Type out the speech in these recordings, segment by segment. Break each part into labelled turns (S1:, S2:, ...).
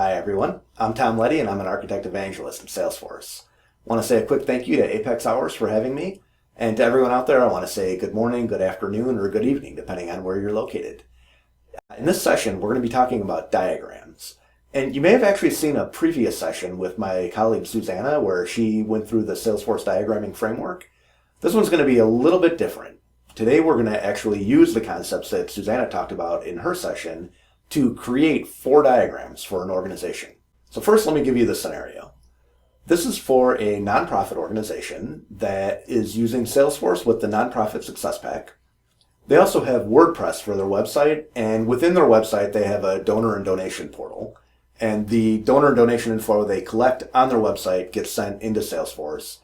S1: Hi everyone, I'm Tom Letty and I'm an Architect Evangelist at Salesforce. I want to say a quick thank you to Apex Hours for having me, and to everyone out there I want to say good morning, good afternoon, or good evening depending on where you're located. In this session we're going to be talking about diagrams, and you may have actually seen a previous session with my colleague Susanna where she went through the Salesforce diagramming framework. This one's going to be a little bit different. Today we're going to actually use the concepts that Susanna talked about in her session to create 4 diagrams for an organization. So first, let me give you the scenario. This is for a nonprofit organization that is using Salesforce with the Nonprofit Success Pack. They also have WordPress for their website, and within their website they have a donor and donation portal. And the donor and donation info they collect on their website gets sent into Salesforce.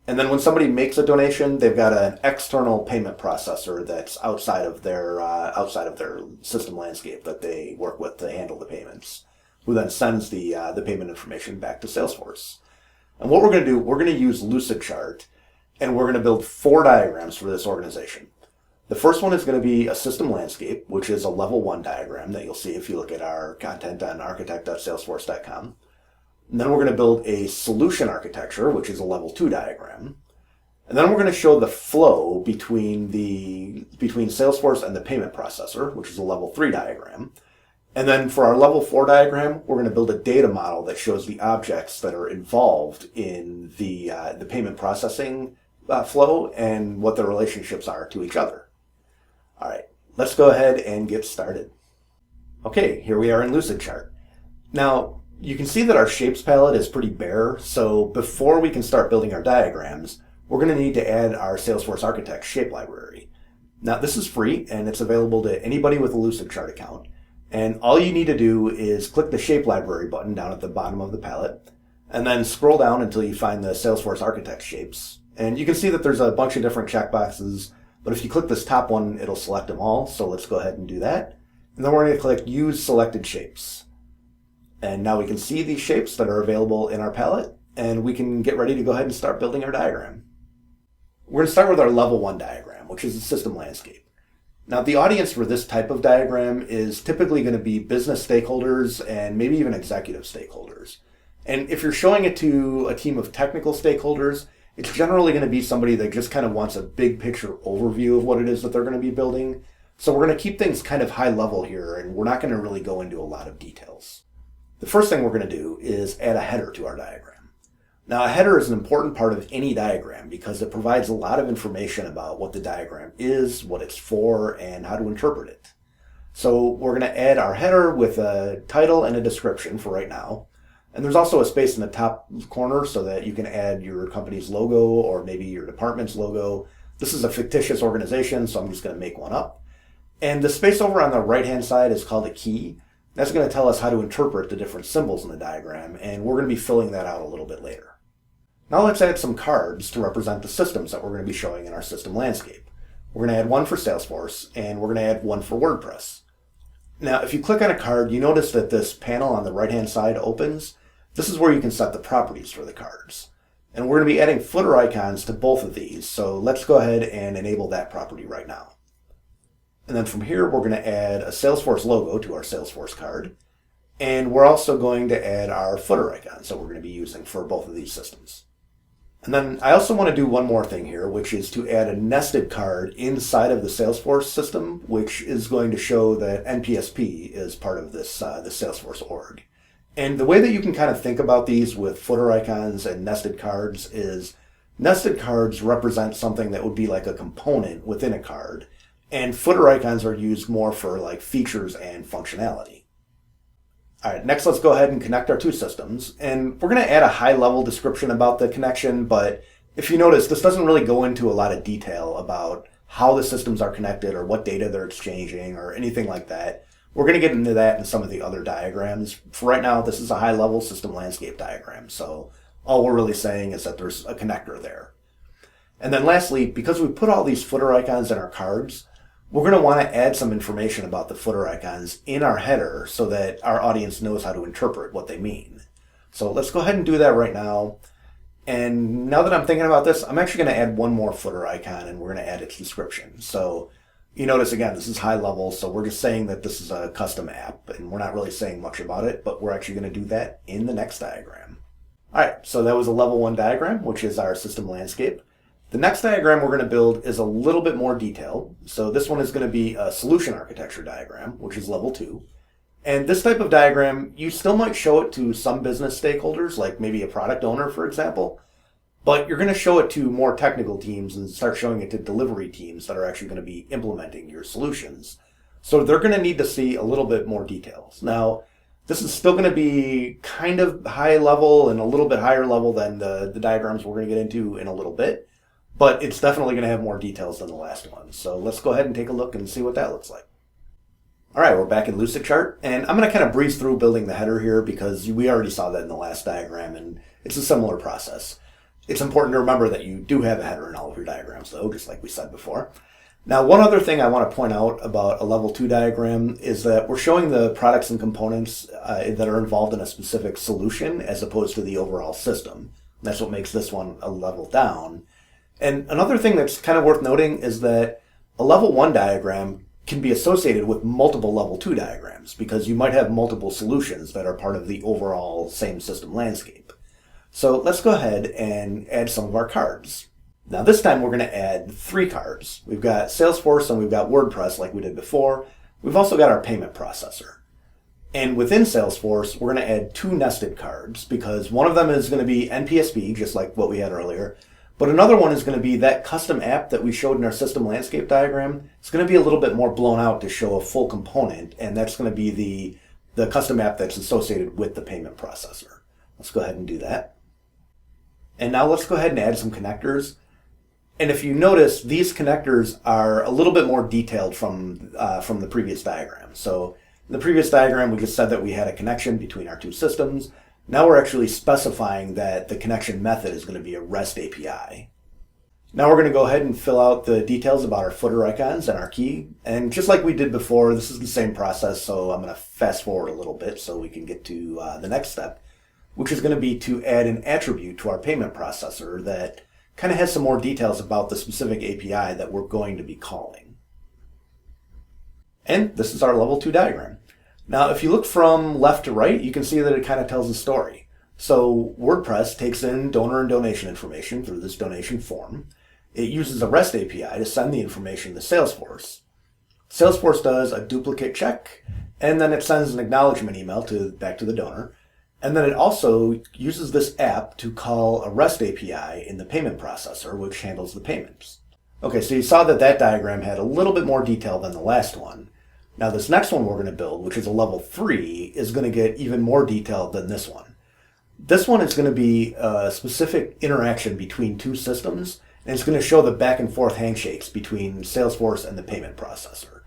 S1: And then when somebody makes a donation, they've got an external payment processor that's outside of their system landscape that they work with to handle the payments, who then sends the payment information back to Salesforce. And what we're going to do, we're going to use Lucid chart, and we're going to build 4 diagrams for this organization. The first one is going to be a system landscape, which is a level 1 diagram that you'll see if you look at our content on architect.salesforce.com. And then we're going to build a solution architecture, which is a level 2 diagram. And then we're going to show the flow between Salesforce and the payment processor, which is a level 3 diagram. And then for our level 4 diagram, we're going to build a data model that shows the objects that are involved in the payment processing flow and what the relationships are to each other. All right, let's go ahead and get started. Okay, here we are in Lucid chart. Now, you can see that our shapes palette is pretty bare, so before we can start building our diagrams, we're going to need to add our Salesforce Architect shape library. Now, this is free, and it's available to anybody with a Lucid chart account. And all you need to do is click the shape library button down at the bottom of the palette, and then scroll down until you find the Salesforce Architect shapes. And you can see that there's a bunch of different checkboxes, but if you click this top one, it'll select them all, so let's go ahead and do that. And then we're going to click Use Selected Shapes. And now we can see these shapes that are available in our palette, and we can get ready to go ahead and start building our diagram. We're going to start with our level 1 diagram, which is a system landscape. Now, the audience for this type of diagram is typically going to be business stakeholders and maybe even executive stakeholders. And if you're showing it to a team of technical stakeholders, it's generally going to be somebody that just kind of wants a big picture overview of what it is that they're going to be building. So we're going to keep things kind of high level here, and we're not going to really go into a lot of details. The first thing we're going to do is add a header to our diagram. Now, a header is an important part of any diagram because it provides a lot of information about what the diagram is, what it's for, and how to interpret it. So we're going to add our header with a title and a description for right now. And there's also a space in the top corner so that you can add your company's logo or maybe your department's logo. This is a fictitious organization, so I'm just going to make one up. And the space over on the right-hand side is called a key. That's going to tell us how to interpret the different symbols in the diagram, and we're going to be filling that out a little bit later. Now let's add some cards to represent the systems that we're going to be showing in our system landscape. We're going to add one for Salesforce, and we're going to add one for WordPress. Now, if you click on a card, you notice that this panel on the right-hand side opens. This is where you can set the properties for the cards. And we're going to be adding footer icons to both of these, so let's go ahead and enable that property right now. And then from here, we're going to add a Salesforce logo to our Salesforce card. And we're also going to add our footer icons that we're going to be using for both of these systems. And then I also want to do one more thing here, which is to add a nested card inside of the Salesforce system, which is going to show that NPSP is part of this the Salesforce org. And the way that you can kind of think about these with footer icons and nested cards is nested cards represent something that would be like a component within a card. And footer icons are used more for like features and functionality. All right, next let's go ahead and connect our two systems. And we're going to add a high-level description about the connection, but if you notice, this doesn't really go into a lot of detail about how the systems are connected or what data they're exchanging or anything like that. We're going to get into that in some of the other diagrams. For right now, this is a high-level system landscape diagram, so all we're really saying is that there's a connector there. And then lastly, because we put all these footer icons in our cards, we're going to want to add some information about the footer icons in our header so that our audience knows how to interpret what they mean. So let's go ahead and do that right now. And now that I'm thinking about this, I'm actually going to add one more footer icon and we're going to add its description. So You notice again, this is high level, so we're just saying that this is a custom app, and we're not really saying much about it, but we're actually going to do that in the next diagram. All right, so that was a level 1 diagram, which is our system landscape. The next diagram we're going to build is a little bit more detailed. So this one is going to be a solution architecture diagram, which is level 2. And this type of diagram, you still might show it to some business stakeholders, like maybe a product owner, for example, but you're going to show it to more technical teams and start showing it to delivery teams that are actually going to be implementing your solutions. So they're going to need to see a little bit more details. Now, this is still going to be kind of high level and a little bit higher level than the diagrams we're going to get into in a little bit, but it's definitely going to have more details than the last one. So let's go ahead and take a look and see what that looks like. All right, we're back in Lucid chart, and I'm going to kind of breeze through building the header here because we already saw that in the last diagram, and it's a similar process. It's important to remember that you do have a header in all of your diagrams, though, just like we said before. Now, one other thing I want to point out about a level 2 diagram is that we're showing the products and components that are involved in a specific solution as opposed to the overall system. That's what makes this one a level down. And another thing that's kind of worth noting is that a level 1 diagram can be associated with multiple level 2 diagrams because you might have multiple solutions that are part of the overall same system landscape. So let's go ahead and add some of our cards. Now this time we're going to add 3 cards. We've got Salesforce and we've got WordPress like we did before. We've also got our payment processor. And within Salesforce, we're going to add 2 nested cards because one of them is going to be NPSP, just like what we had earlier. But another one is going to be that custom app that we showed in our system landscape diagram. It's going to be a little bit more blown out to show a full component, and that's going to be the custom app that's associated with the payment processor. Let's go ahead and do that. And now let's go ahead and add some connectors. And if you notice, these connectors are a little bit more detailed from the previous diagram. So in the previous diagram, we just said that we had a connection between our 2 systems. Now we're actually specifying that the connection method is going to be a REST API. Now we're going to go ahead and fill out the details about our footer icons and our key. And just like we did before, this is the same process, so I'm going to fast forward a little bit so we can get to the next step, which is going to be to add an attribute to our payment processor that kind of has some more details about the specific API that we're going to be calling. And this is our level 2 diagram. Now, if you look from left to right, you can see that it kind of tells a story. So WordPress takes in donor and donation information through this donation form. It uses a REST API to send the information to Salesforce. Salesforce does a duplicate check, and then it sends an acknowledgement email back to the donor. And then it also uses this app to call a REST API in the payment processor, which handles the payments. Okay, so you saw that diagram had a little bit more detail than the last one. Now this next one we're going to build, which is a level 3, is going to get even more detailed than this one. This one is going to be a specific interaction between 2 systems, and it's going to show the back and forth handshakes between Salesforce and the payment processor.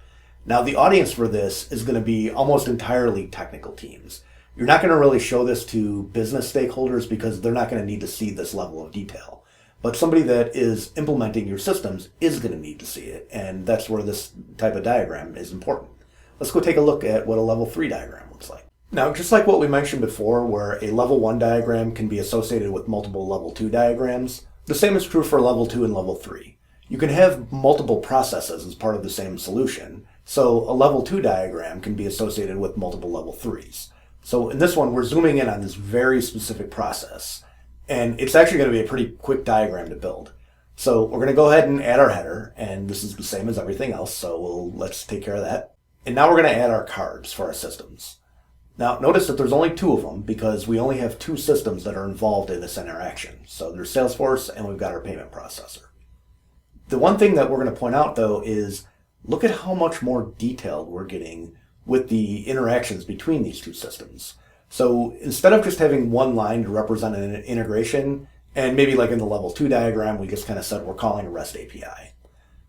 S1: Now the audience for this is going to be almost entirely technical teams. You're not going to really show this to business stakeholders because they're not going to need to see this level of detail. But somebody that is implementing your systems is going to need to see it, and that's where this type of diagram is important. Let's go take a look at what a level 3 diagram looks like. Now, just like what we mentioned before, where a level 1 diagram can be associated with multiple level 2 diagrams, the same is true for level 2 and level 3. You can have multiple processes as part of the same solution, so a level 2 diagram can be associated with multiple level 3s. So in this one, we're zooming in on this very specific process, and it's actually going to be a pretty quick diagram to build. So we're going to go ahead and add our header, and this is the same as everything else, so let's take care of that. And now we're going to add our cards for our systems. Now notice that there's only 2 of them because we only have 2 systems that are involved in this interaction. So there's Salesforce and we've got our payment processor. The one thing that we're going to point out though is look at how much more detailed we're getting with the interactions between these 2 systems. So instead of just having one line to represent an integration, and maybe like in the level 2 diagram, we just kind of said we're calling a REST API.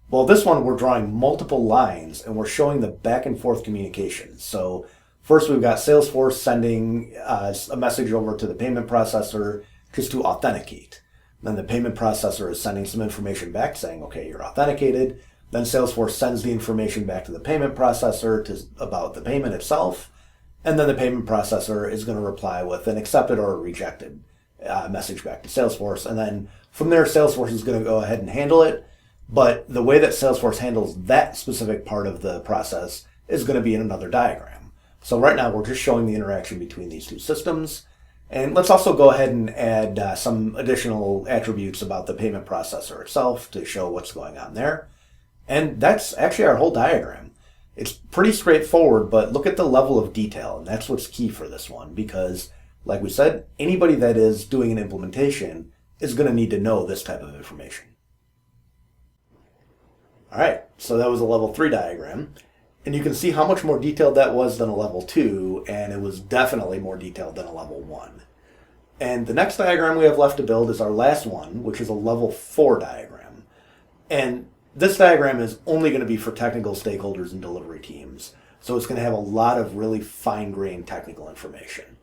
S1: Well, this one, we're drawing multiple lines and we're showing the back and forth communication. So first we've got Salesforce sending a message over to the payment processor just to authenticate. Then the payment processor is sending some information back saying, okay, you're authenticated. Then Salesforce sends the information back to the payment processor about the payment itself. And then the payment processor is going to reply with an accepted or a rejected message back to Salesforce. And then from there, Salesforce is going to go ahead and handle it. But the way that Salesforce handles that specific part of the process is going to be in another diagram. So right now we're just showing the interaction between these two systems. And let's also go ahead and add some additional attributes about the payment processor itself to show what's going on there. And that's actually our whole diagram. It's pretty straightforward, but look at the level of detail, and that's what's key for this one, because like we said, anybody that is doing an implementation is going to need to know this type of information. All right, so that was a level 3 diagram, and you can see how much more detailed that was than a level 2, and it was definitely more detailed than a level 1. And the next diagram we have left to build is our last one, which is a level 4 diagram. And this diagram is only going to be for technical stakeholders and delivery teams, so it's going to have a lot of really fine-grained technical information.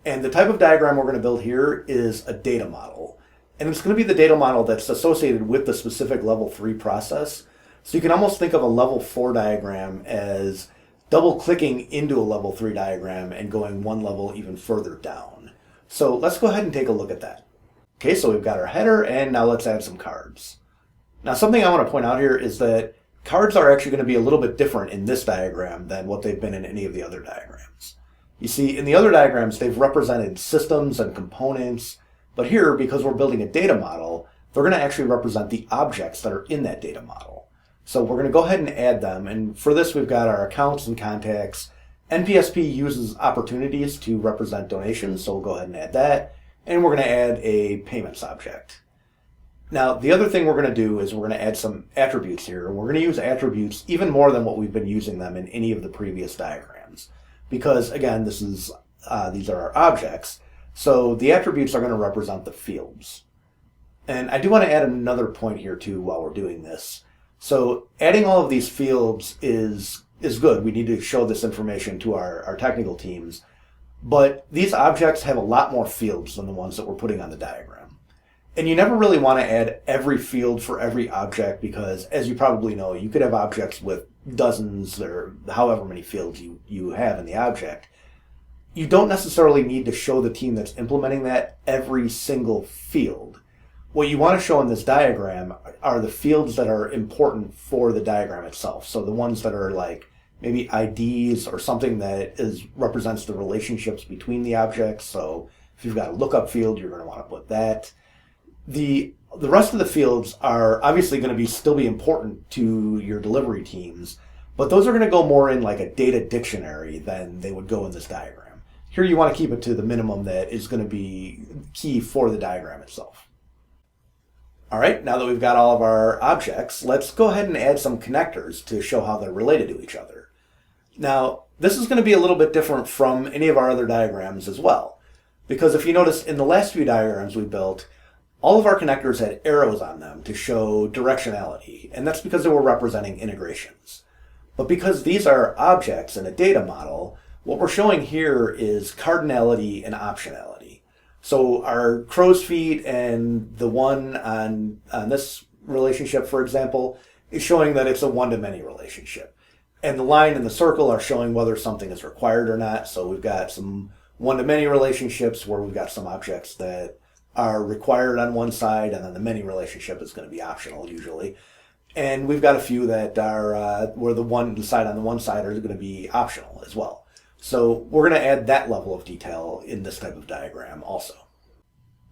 S1: And the type of diagram we're going to build here is a data model. And it's going to be the data model that's associated with the specific level 3 process. So you can almost think of a level 4 diagram as double-clicking into a level 3 diagram and going one level even further down. So let's go ahead and take a look at that. Okay, so we've got our header, and now let's add some cards. Now something I want to point out here is that cards are actually going to be a little bit different in this diagram than what they've been in any of the other diagrams. You see, in the other diagrams, they've represented systems and components, but here, because we're building a data model, they're going to actually represent the objects that are in that data model. So we're going to go ahead and add them, and for this we've got our accounts and contacts. NPSP uses opportunities to represent donations, so we'll go ahead and add that, and we're going to add a payments object. Now, the other thing we're going to do is we're going to add some attributes here. We're going to use attributes even more than what we've been using them in any of the previous diagrams. Because, again, these are our objects, so the attributes are going to represent the fields. And I do want to add another point here, too, while we're doing this. So adding all of these fields is good. We need to show this information to our technical teams. But these objects have a lot more fields than the ones that we're putting on the diagram. And you never really want to add every field for every object because, as you probably know, you could have objects with dozens or however many fields you have in the object. You don't necessarily need to show the team that's implementing that every single field. What you want to show in this diagram are the fields that are important for the diagram itself. So the ones that are like maybe IDs or something that represents the relationships between the objects. So if you've got a lookup field, you're going to want to put that. The rest of the fields are obviously going to still be important to your delivery teams, but those are going to go more in like a data dictionary than they would go in this diagram. Here you want to keep it to the minimum that is going to be key for the diagram itself. All right, now that we've got all of our objects, let's go ahead and add some connectors to show how they're related to each other. Now, this is going to be a little bit different from any of our other diagrams as well, because if you notice in the last few diagrams we built, all of our connectors had arrows on them to show directionality, and that's because they were representing integrations. But because these are objects in a data model, what we're showing here is cardinality and optionality. So our crow's feet and the one on this relationship, for example, is showing that it's a one-to-many relationship. And the line and the circle are showing whether something is required or not. So we've got some one-to-many relationships where we've got some objects that are required on one side, and then the many relationship is going to be optional usually. And we've got a few that are where the side on the one side are going to be optional as well. So we're going to add that level of detail in this type of diagram also.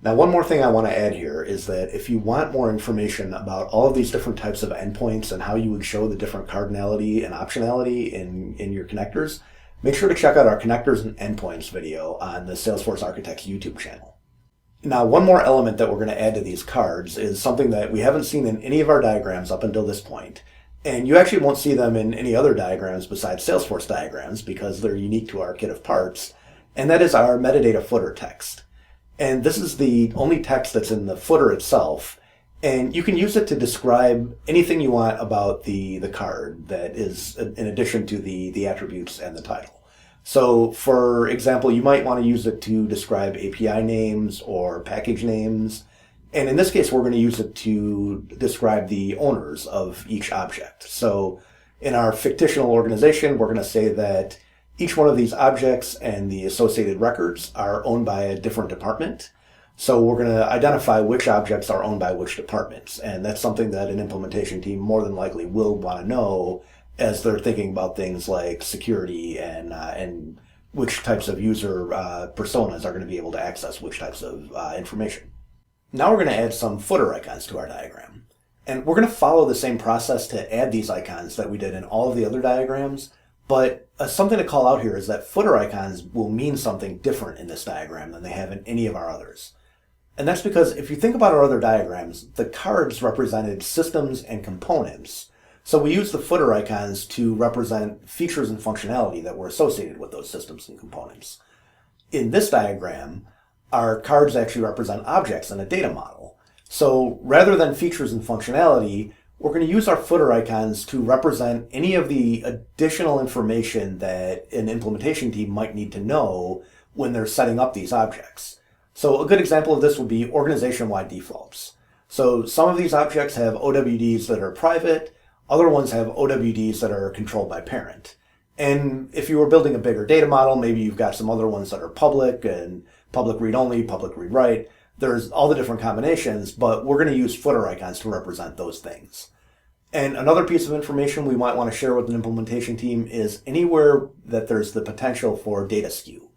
S1: Now, one more thing I want to add here is that if you want more information about all of these different types of endpoints and how you would show the different cardinality and optionality in your connectors, make sure to check out our Connectors and Endpoints video on the Salesforce Architects YouTube channel. Now, one more element that we're going to add to these cards is something that we haven't seen in any of our diagrams up until this point. And you actually won't see them in any other diagrams besides Salesforce diagrams because they're unique to our kit of parts. And that is our metadata footer text. And this is the only text that's in the footer itself. And you can use it to describe anything you want about the card that is in addition to the attributes and the title. So, for example, you might want to use it to describe API names or package names. And in this case, we're going to use it to describe the owners of each object. So in our fictional organization, we're going to say that each one of these objects and the associated records are owned by a different department. So we're going to identify which objects are owned by which departments. And that's something that an implementation team more than likely will want to know as they're thinking about things like security and which types of user personas are going to be able to access which types of information. Now we're going to add some footer icons to our diagram. And we're going to follow the same process to add these icons that we did in all of the other diagrams. But something to call out here is that footer icons will mean something different in this diagram than they have in any of our others. And that's because if you think about our other diagrams, the cards represented systems and components. So we use the footer icons to represent features and functionality that were associated with those systems and components. In this diagram, our cards actually represent objects in a data model. So rather than features and functionality, we're going to use our footer icons to represent any of the additional information that an implementation team might need to know when they're setting up these objects. So a good example of this would be organization-wide defaults. So some of these objects have OWDs that are private, other ones have OWDs that are controlled by parent. And if you were building a bigger data model, maybe you've got some other ones that are public and public read-only, public read-write. There's all the different combinations, but we're going to use footer icons to represent those things. And another piece of information we might want to share with an implementation team is anywhere that there's the potential for data skew.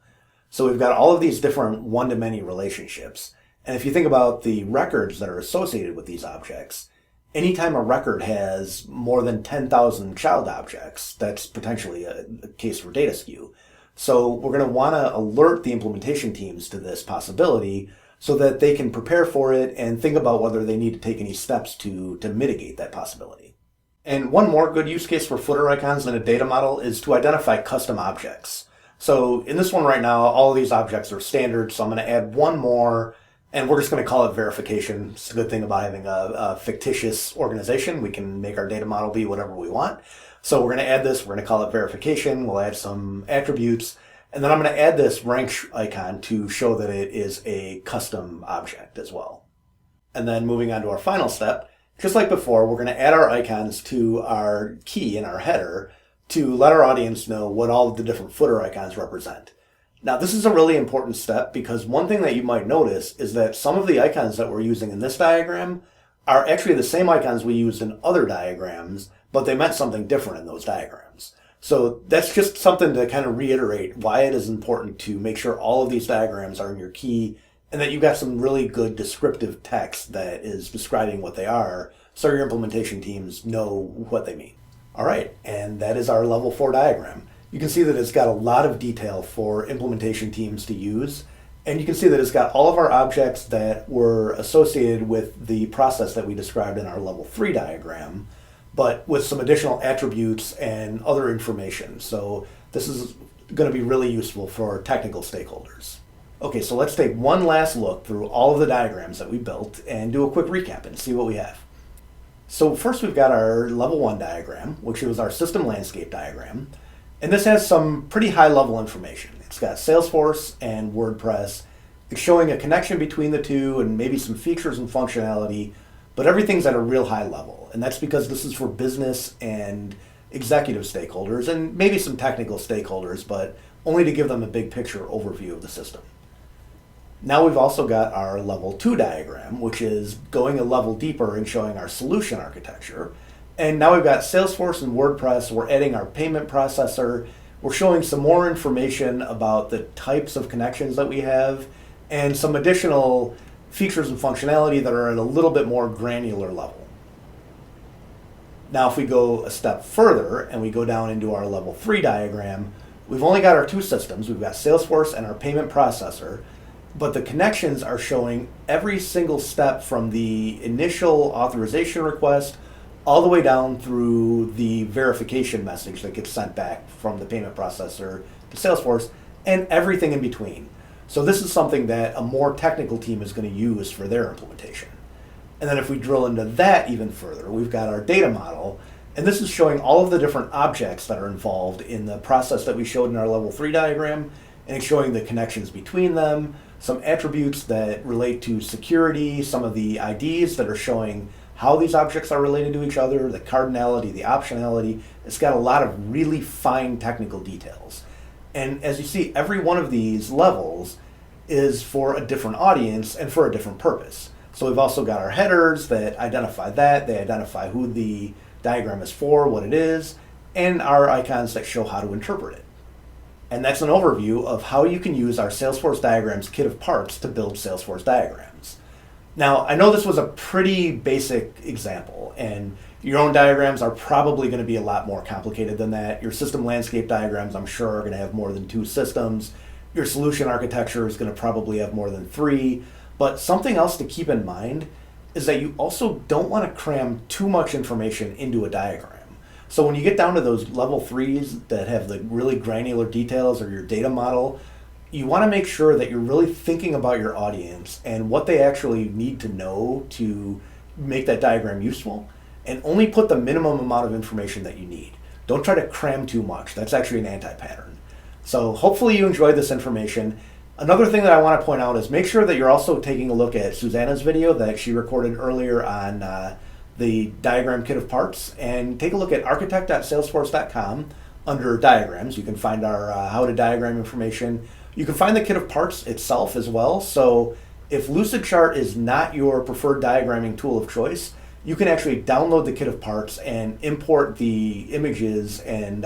S1: So we've got all of these different one-to-many relationships. And if you think about the records that are associated with these objects, anytime a record has more than 10,000 child objects, that's potentially a case for data skew. So we're going to want to alert the implementation teams to this possibility so that they can prepare for it and think about whether they need to take any steps to mitigate that possibility. And one more good use case for footer icons in a data model is to identify custom objects. So in this one right now, all of these objects are standard, so I'm going to add one more, and we're just going to call it verification. It's a good thing about having a fictitious organization. We can make our data model be whatever we want. So we're going to add this, we're going to call it verification, we'll add some attributes, and then I'm going to add this rank icon to show that it is a custom object as well. And then moving on to our final step, just like before, we're going to add our icons to our key in our header to let our audience know what all of the different footer icons represent. Now, this is a really important step because one thing that you might notice is that some of the icons that we're using in this diagram are actually the same icons we used in other diagrams, but they meant something different in those diagrams. So that's just something to kind of reiterate why it is important to make sure all of these diagrams are in your key and that you've got some really good descriptive text that is describing what they are so your implementation teams know what they mean. All right, and that is our level 4 diagram. You can see that it's got a lot of detail for implementation teams to use, and you can see that it's got all of our objects that were associated with the process that we described in our level 3 diagram, but with some additional attributes and other information. So this is going to be really useful for technical stakeholders. Okay, so let's take one last look through all of the diagrams that we built and do a quick recap and see what we have. So first we've got our level 1 diagram, which was our system landscape diagram. And this has some pretty high level information. It's got Salesforce and WordPress. It's showing a connection between the two and maybe some features and functionality, but everything's at a real high level. And that's because this is for business and executive stakeholders and maybe some technical stakeholders, but only to give them a big picture overview of the system. Now we've also got our level 2 diagram, which is going a level deeper and showing our solution architecture. And now we've got Salesforce and WordPress. We're adding our payment processor. We're showing some more information about the types of connections that we have and some additional features and functionality that are at a little bit more granular level. Now if we go a step further and we go down into our level 3 diagram, we've only got our two systems. We've got Salesforce and our payment processor, but the connections are showing every single step from the initial authorization request all the way down through the verification message that gets sent back from the payment processor to Salesforce and everything in between. So this is something that a more technical team is going to use for their implementation. And then if we drill into that even further, we've got our data model, and this is showing all of the different objects that are involved in the process that we showed in our level 3 diagram, and it's showing the connections between them, some attributes that relate to security, some of the IDs that are showing how these objects are related to each other, the cardinality, the optionality. It's got a lot of really fine technical details. And as you see, every one of these levels is for a different audience and for a different purpose. So we've also got our headers that identify that, they identify who the diagram is for, what it is, and our icons that show how to interpret it. And that's an overview of how you can use our Salesforce Diagrams kit of parts to build Salesforce diagrams. Now, I know this was a pretty basic example, and your own diagrams are probably going to be a lot more complicated than that. Your system landscape diagrams, I'm sure, are going to have more than 2 systems. Your solution architecture is going to probably have more than 3. But something else to keep in mind is that you also don't want to cram too much information into a diagram. So when you get down to those level 3s that have the really granular details or your data model, you want to make sure that you're really thinking about your audience and what they actually need to know to make that diagram useful, and only put the minimum amount of information that you need. Don't try to cram too much. That's actually an anti-pattern. So hopefully you enjoyed this information. Another thing that I want to point out is make sure that you're also taking a look at Susanna's video that she recorded earlier on the diagram kit of parts, and take a look at architect.salesforce.com under diagrams. You can find our how to diagram information. You can find the kit of parts itself as well. So if Lucid Chart is not your preferred diagramming tool of choice, you can actually download the kit of parts and import the images and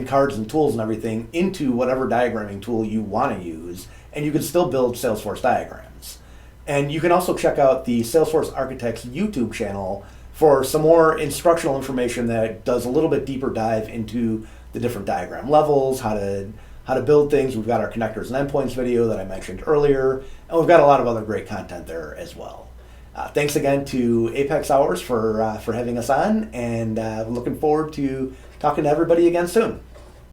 S1: cards and tools and everything into whatever diagramming tool you want to use, and you can still build Salesforce diagrams. And you can also check out the Salesforce Architects YouTube channel for some more instructional information that does a little bit deeper dive into the different diagram levels, how to build things. We've got our connectors and endpoints video that I mentioned earlier, and we've got a lot of other great content there as well. Thanks again to Apex Hours for having us on, and looking forward to talking to everybody again soon.